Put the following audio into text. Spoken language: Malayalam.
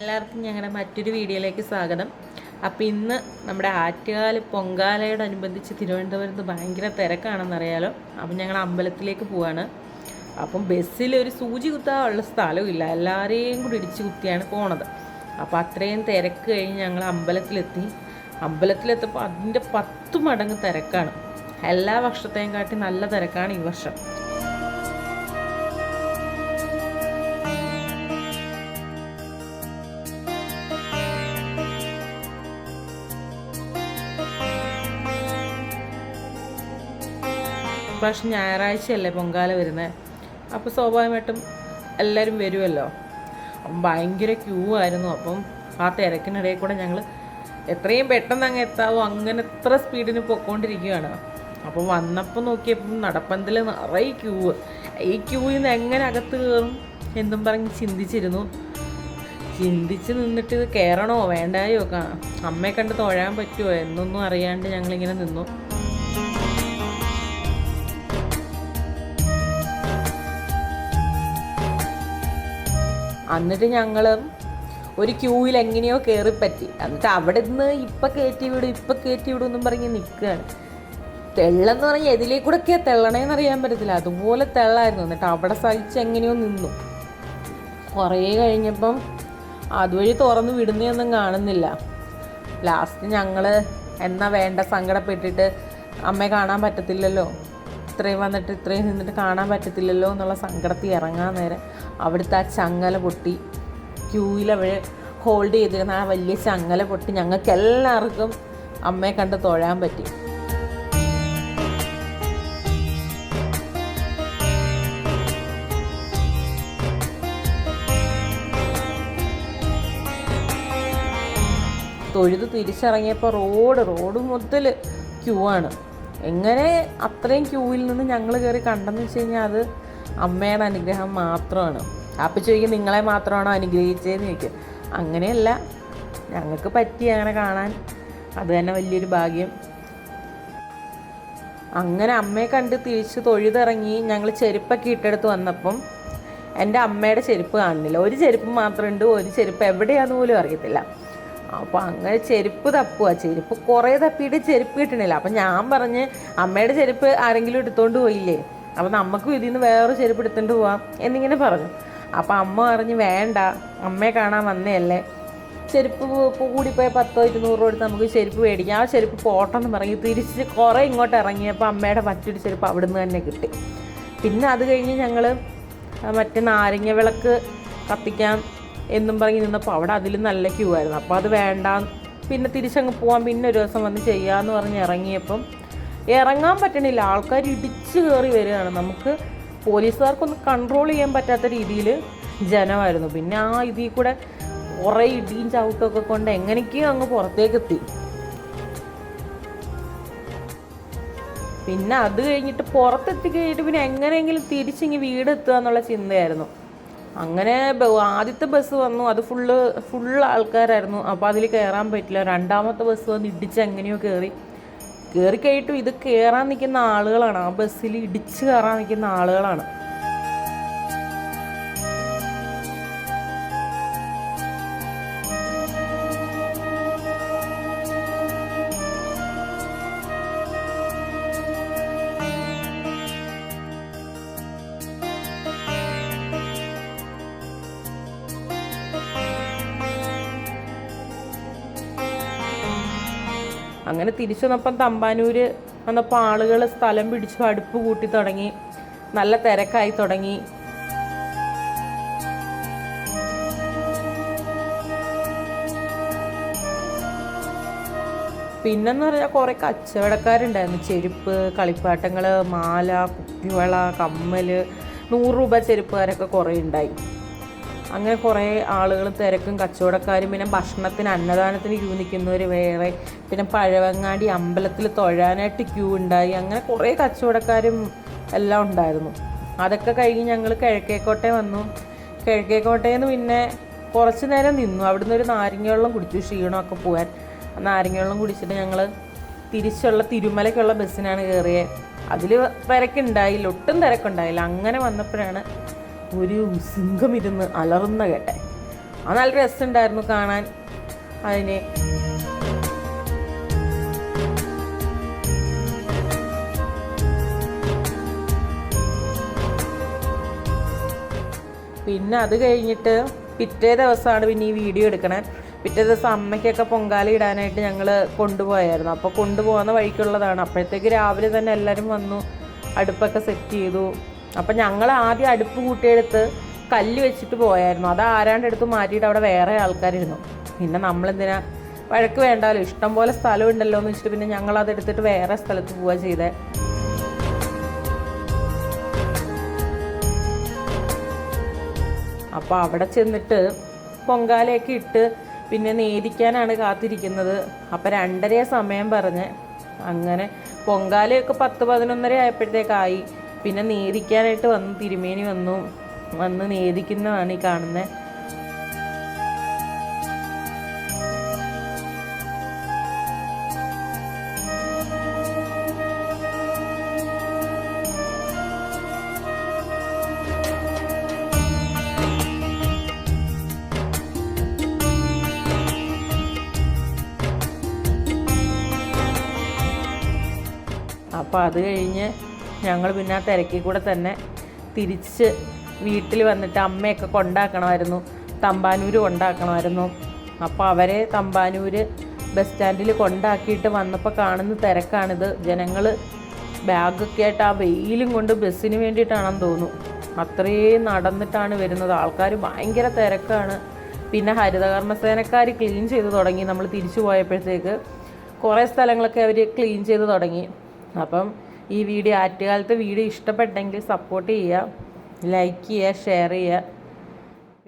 എല്ലാവർക്കും ഞങ്ങളുടെ മറ്റൊരു വീഡിയോയിലേക്ക് സ്വാഗതം. അപ്പോൾ ഇന്ന് നമ്മുടെ ആറ്റുകാൽ പൊങ്കാലയോടനുബന്ധിച്ച് തിരുവനന്തപുരത്ത് ഭയങ്കര തിരക്കാണെന്നറിയാലോ. അപ്പം ഞങ്ങൾ അമ്പലത്തിലേക്ക് പോവാണ്. അപ്പം ബസ്സിൽ ഒരു സൂചി കുത്താനുള്ള സ്ഥലമില്ല, എല്ലാവരെയും കൂടി ഇടിച്ച് കുത്തിയാണ് പോണത്. അപ്പോൾ അത്രയും തിരക്ക് കഴിഞ്ഞ് ഞങ്ങൾ അമ്പലത്തിലെത്തപ്പോൾ അതിൻ്റെ 10 മടങ്ങ് തിരക്കാണ്. എല്ലാ വർഷത്തെയും കാട്ടി നല്ല തിരക്കാണ് ഈ വർഷം. പ്രാവശ്യം ഞായറാഴ്ചയല്ലേ പൊങ്കാല വരുന്നത്, അപ്പോൾ സ്വാഭാവികമായിട്ടും എല്ലാവരും വരുമല്ലോ. അപ്പം ഭയങ്കര ക്യൂ ആയിരുന്നു. അപ്പം ആ തിരക്കിനിടയിൽ കൂടെ ഞങ്ങൾ എത്രയും പെട്ടെന്ന് അങ്ങ് എത്താവോ അങ്ങനെ എത്ര സ്പീഡിന് പൊയ്ക്കൊണ്ടിരിക്കുകയാണ്. അപ്പോൾ വന്നപ്പോൾ നോക്കിയപ്പം നടപ്പന്തൽ നിറയെ ക്യൂ. ഈ ക്യൂവിൽ നിന്ന് എങ്ങനെ അകത്ത് കയറും എന്നും പറഞ്ഞ് ചിന്തിച്ച് നിന്നിട്ട് ഇത് കയറണോ വേണ്ടായോ, അമ്മയെ കണ്ട് തൊഴാൻ പറ്റുമോ എന്നൊന്നും അറിയാണ്ട് ഞങ്ങളിങ്ങനെ നിന്നു. എന്നിട്ട് ഞങ്ങൾ ഒരു ക്യൂവിൽ എങ്ങനെയോ കയറിപ്പറ്റി. എന്നിട്ട് അവിടെ നിന്ന് ഇപ്പം കയറ്റി വിടും എന്നും പറഞ്ഞ് നിൽക്കുകയാണ്. തെള്ളെന്ന് പറഞ്ഞാൽ എതിലേക്കൂടെയൊക്കെയാണ് തെള്ളണേന്നറിയാൻ പറ്റത്തില്ല, അതുപോലെ തെള്ളായിരുന്നു. എന്നിട്ട് അവിടെ സഹിച്ച് എങ്ങനെയോ നിന്നു. കുറേ കഴിഞ്ഞപ്പം അതുവഴി തുറന്ന് വിടുന്നതൊന്നും കാണുന്നില്ല. ലാസ്റ്റ് ഞങ്ങൾ എന്നാ വേണ്ട സങ്കടപ്പെട്ടിട്ട് അമ്മയെ കാണാൻ പറ്റത്തില്ലല്ലോ, ഇത്രയും നിന്നിട്ട് കാണാൻ പറ്റത്തില്ലല്ലോ എന്നുള്ള സങ്കടത്തിൽ ഇറങ്ങാൻ നേരം അവിടുത്തെ ആ ചങ്ങല പൊട്ടി. ക്യൂവിൽ അവർ ഹോൾഡ് ചെയ്തിരുന്ന ആ വലിയ ചങ്ങല പൊട്ടി ഞങ്ങൾക്ക് എല്ലാവർക്കും അമ്മയെ കണ്ട് തൊഴാൻ പറ്റി. തൊഴുത് തിരിച്ചിറങ്ങിയപ്പോൾ റോഡ് മൊത്തത്തിൽ ക്യൂ ആണ്. എങ്ങനെ അത്രയും ക്യൂവിൽ നിന്ന് ഞങ്ങൾ കയറി കണ്ടെന്ന് വെച്ച് കഴിഞ്ഞാൽ അത് അമ്മയുടെ അനുഗ്രഹം മാത്രമാണ്. അപ്പം ചോദിക്കും നിങ്ങളെ മാത്രമാണോ അനുഗ്രഹിച്ചതെന്ന് ചോദിക്കും. അങ്ങനെയല്ല, ഞങ്ങൾക്ക് പറ്റി അങ്ങനെ കാണാൻ, അത് തന്നെ വലിയൊരു ഭാഗ്യം. അങ്ങനെ അമ്മയെ കണ്ട് തിരിച്ച് തൊഴുതിറങ്ങി ഞങ്ങൾ ചെരുപ്പൊക്കെ ഇട്ടെടുത്ത് വന്നപ്പം എൻ്റെ അമ്മയുടെ ചെരുപ്പ് കാണുന്നില്ല. ഒരു ചെരുപ്പ് മാത്രമുണ്ട്, ഒരു ചെരുപ്പ് എവിടെയാണെന്ന് പോലും അറിയത്തില്ല. അപ്പോൾ അങ്ങനെ ചെരുപ്പ് കുറേ തപ്പിയിട്ട് ചെരുപ്പ് കിട്ടണില്ല. അപ്പം ഞാൻ പറഞ്ഞ് അമ്മയുടെ ചെരുപ്പ് ആരെങ്കിലും എടുത്തുകൊണ്ട് പോയില്ലേ, അപ്പം നമുക്കും ഇതിൽ നിന്ന് വേറൊരു ചെരുപ്പ് എടുത്തുകൊണ്ട് പോവാം എന്നിങ്ങനെ പറഞ്ഞു. അപ്പം അമ്മ പറഞ്ഞ് വേണ്ട, അമ്മയെ കാണാൻ വന്നതല്ലേ, ചെരുപ്പ് കൂടിപ്പോയി 100-200 രൂപ എടുത്ത് നമുക്ക് ചെരുപ്പ് മേടിക്കാം, ആ ചെരുപ്പ് പോട്ടെന്ന് പറഞ്ഞ് തിരിച്ച് കുറേ ഇങ്ങോട്ട് ഇറങ്ങിയപ്പോൾ അമ്മയുടെ മറ്റൊരു ചെരുപ്പ് അവിടെ നിന്ന് തന്നെ കിട്ടി. പിന്നെ അത് കഴിഞ്ഞ് ഞങ്ങൾ മറ്റേ നാരങ്ങ വിളക്ക് കത്തിക്കാം എന്നും പറഞ്ഞ് നിന്നപ്പോൾ അവിടെ അതിലും നല്ല ക്യൂ ആയിരുന്നു. അപ്പോൾ അത് വേണ്ട, പിന്നെ തിരിച്ചങ്ങ് പോവാം, പിന്നെ ഒരു ദിവസം വന്ന് ചെയ്യാമെന്ന് പറഞ്ഞ് ഇറങ്ങിയപ്പം ഇറങ്ങാൻ പറ്റണില്ല, ആൾക്കാർ ഇടിച്ച് കയറി വരികയാണ്. നമുക്ക് പോലീസുകാർക്കൊന്നും കൺട്രോൾ ചെയ്യാൻ പറ്റാത്ത രീതിയിൽ ജനമായിരുന്നു. പിന്നെ ആ ഇതിൽ കൂടെ കുറേ ഇടിയും ചവിട്ടമൊക്കെ കൊണ്ട് എങ്ങനെയൊക്കെയോ അങ്ങ് പുറത്തേക്കെത്തി. പിന്നെ അത് കഴിഞ്ഞിട്ട് പുറത്തെത്തി കഴിഞ്ഞിട്ട് പിന്നെ എങ്ങനെയെങ്കിലും തിരിച്ചിങ്ങ് വീടെത്തുക എന്നുള്ള ചിന്തയായിരുന്നു. അങ്ങനെ ആദ്യത്തെ ബസ് വന്നു, അത് ഫുള്ള് ആൾക്കാരായിരുന്നു. അപ്പോൾ അതിൽ കയറാൻ പറ്റില്ല. രണ്ടാമത്തെ ബസ് വന്ന് ഇടിച്ച് എങ്ങനെയോ കയറി കഴിഞ്ഞിട്ടും ഇത് കയറാൻ നിൽക്കുന്ന ആളുകളാണ്, ആ ബസ്സിൽ ഇടിച്ച് കയറാൻ നിൽക്കുന്ന ആളുകളാണ്. അങ്ങനെ തിരിച്ചു വന്നപ്പം തമ്പാനൂർ വന്നപ്പോൾ ആളുകൾ സ്ഥലം പിടിച്ചു അടുപ്പ് കൂട്ടി തുടങ്ങി, നല്ല തിരക്കായി തുടങ്ങി. പിന്നെന്ന് പറഞ്ഞാൽ കുറേ കച്ചവടക്കാരുണ്ടായിരുന്നു. ചെരുപ്പ്, കളിപ്പാട്ടങ്ങൾ, മാല, കുപ്പിവള, കമ്മൽ, 100 രൂപ ചെരുപ്പുകാരൊക്കെ കുറേ ഉണ്ടായി. അങ്ങനെ കുറേ ആളുകൾ തിരക്കും കച്ചവടക്കാരും. പിന്നെ ഭക്ഷണത്തിന് അന്നദാനത്തിന് ക്യൂ നിൽക്കുന്നവർ വേറെ, പിന്നെ പഴവങ്ങാടി അമ്പലത്തിൽ തൊഴാനായിട്ട് ക്യൂ ഉണ്ടായി. അങ്ങനെ കുറേ കച്ചവടക്കാരും എല്ലാം ഉണ്ടായിരുന്നു. അതൊക്കെ കഴിഞ്ഞ് ഞങ്ങൾ കിഴക്കേക്കോട്ടയിൽ വന്നു. കിഴക്കേക്കോട്ടയിൽ നിന്ന് പിന്നെ കുറച്ച് നേരം നിന്നു. അവിടുന്ന് ഒരു നാരങ്ങ വെള്ളം കുടിച്ചു ക്ഷീണമൊക്കെ പോകാൻ. നാരങ്ങ വെള്ളം കുടിച്ചിട്ട് ഞങ്ങൾ തിരിച്ചുള്ള തിരുമലയ്ക്കുള്ള ബസ്സിനാണ് കയറിയത്. അതിൽ തിരക്കുണ്ടായില്ല, ഒട്ടും തിരക്കുണ്ടായില്ല. അങ്ങനെ വന്നപ്പോഴാണ് ഒരു സിംഹം ഇരുന്ന് അലറുന്ന കേട്ടെ. അത് നല്ല രസമുണ്ടായിരുന്നു കാണാൻ അതിന്. പിന്നെ അത് കഴിഞ്ഞിട്ട് പിറ്റേ ദിവസമാണ് പിന്നെ ഈ വീഡിയോ എടുക്കണേ. പിറ്റേ ദിവസം അമ്മയ്ക്കൊക്കെ പൊങ്കാല ഇടാനായിട്ട് ഞങ്ങൾ കൊണ്ടുപോയായിരുന്നു. അപ്പോൾ കൊണ്ടുപോകുന്ന വഴിക്കുള്ളതാണ്. അപ്പോഴത്തേക്ക് രാവിലെ തന്നെ എല്ലാവരും വന്നു, അടുപ്പൊക്കെ സെറ്റ് ചെയ്തു. അപ്പം ഞങ്ങൾ ആദ്യം അടുപ്പ് കൂട്ടിയെടുത്ത് കല്ല് വെച്ചിട്ട് പോയായിരുന്നു. അത് ആരാണ്ട് എടുത്ത് മാറ്റിയിട്ട് അവിടെ വേറെ ആൾക്കാരിരുന്നു. പിന്നെ നമ്മളെന്തിനാ, വഴക്ക് വേണ്ടാലോ, ഇഷ്ടം പോലെ സ്ഥലം ഉണ്ടല്ലോ എന്ന് വെച്ചിട്ട് പിന്നെ ഞങ്ങളതെടുത്തിട്ട് വേറെ സ്ഥലത്ത് പോവുക ചെയ്തേ. അപ്പോൾ അവിടെ ചെന്നിട്ട് പൊങ്കാലയൊക്കെ ഇട്ട് പിന്നെ നേദിക്കാനാണ് കാത്തിരിക്കുന്നത്. അപ്പോൾ 2:30 സമയം പറഞ്ഞ് അങ്ങനെ പൊങ്കാലയൊക്കെ 10-11 ആയപ്പോഴത്തേക്കായി. പിന്നെ നേദിക്കാനായിട്ട് വന്നു, തിരുമേനി വന്ന് നേദിക്കുന്നതാണ് ഈ കാണുന്നത്. അപ്പോൾ അത് കഴിഞ്ഞ് ഞങ്ങൾ പിന്നെ ആ തിരക്കിൽ കൂടെ തന്നെ തിരിച്ച് വീട്ടിൽ വന്നിട്ട് അമ്മയൊക്കെ കൊണ്ടാക്കണമായിരുന്നു, തമ്പാനൂർ കൊണ്ടാക്കണമായിരുന്നു. അപ്പോൾ അവരെ തമ്പാനൂർ ബസ് സ്റ്റാൻഡിൽ കൊണ്ടാക്കിയിട്ട് വന്നപ്പോൾ കാണുന്ന തിരക്കാണിത്. ജനങ്ങൾ ബാഗൊക്കെ ആയിട്ട് ആ വെയിലും കൊണ്ട് ബസ്സിന് വേണ്ടിയിട്ടാണെന്ന് തോന്നുന്നു അത്രയും നടന്നിട്ടാണ് വരുന്നത്. ആൾക്കാർ ഭയങ്കര തിരക്കാണ്. പിന്നെ ഹരിതകർമ്മസേനക്കാർ ക്ലീൻ ചെയ്ത് തുടങ്ങി. നമ്മൾ തിരിച്ചു പോയപ്പോഴത്തേക്ക് കുറേ സ്ഥലങ്ങളൊക്കെ അവർ ക്ലീൻ ചെയ്ത് തുടങ്ങി. അപ്പം ഈ വീഡിയോ, ആറ്റുകാലത്തെ വീഡിയോ ഇഷ്ടപ്പെട്ടെങ്കിൽ സപ്പോർട്ട് ചെയ്യുക, ലൈക്ക് ചെയ്യുക, ഷെയർ ചെയ്യുക.